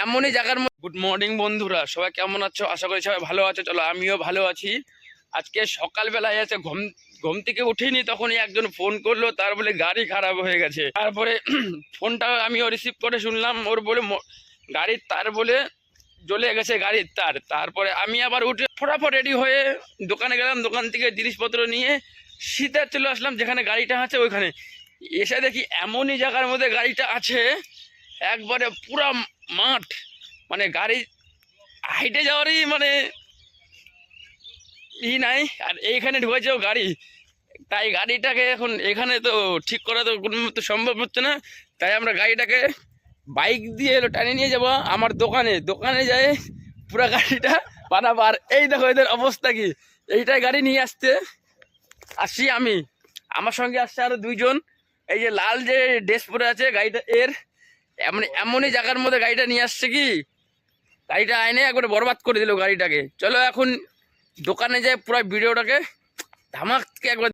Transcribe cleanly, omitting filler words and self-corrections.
এমনই জায়গার মধ্যে। গুড মর্নিং বন্ধুরা, সবাই কেমন আছো? আশা করি সবাই ভালো আছো। চলো আমিও ভালো আছি। আজকে সকালবেলায় আছে ঘুম ঘুম থেকে উঠিনি, তখনই একজন ফোন করলো, তার বলে গাড়ি খারাপ হয়ে গেছে। তারপরে ফোনটা আমিও রিসিভ করে শুনলাম ওর বলে গাড়ির তার বলে জ্বলে গেছে গাড়ির তার। তারপরে আমি আবার উঠে ফটাফট রেডি হয়ে দোকানে গেলাম, দোকান থেকে জিনিসপত্র নিয়ে সিধা চলে আসলাম যেখানে গাড়িটা আছে ওইখানে। এসে দেখি এমনই জায়গার মধ্যে গাড়িটা আছে, একবারে পুরা মাঠ, মানে গাড়ি হাইটে যাওয়ারই মানে নাই। আর এইখানে ঢুকেছেও গাড়ি, তাই গাড়িটাকে এখন এখানে তো ঠিক করা তো কোনো মতো সম্ভব হচ্ছে না। তাই আমরা গাড়িটাকে বাইক দিয়ে টানিয়ে নিয়ে যাবো আমার দোকানে। দোকানে যাই পুরো গাড়িটা বানাবো। আর এই দেখো এদের অবস্থা কি, এইটাই গাড়ি নিয়ে আসছি আমি, আমার সঙ্গে আসছে আরো দুইজন। এই যে লাল যে ড্রেস পরে আছে গাড়িটা এর, এমনই জায়গার মধ্যে গাড়িটা নিয়ে আসছে কি, গাড়িটা আইনে একবারে বরবাদ করে দিল গাড়িটাকে। চলো এখন দোকানে যাই পুরো ভিডিওটাকে ধামাকে একবার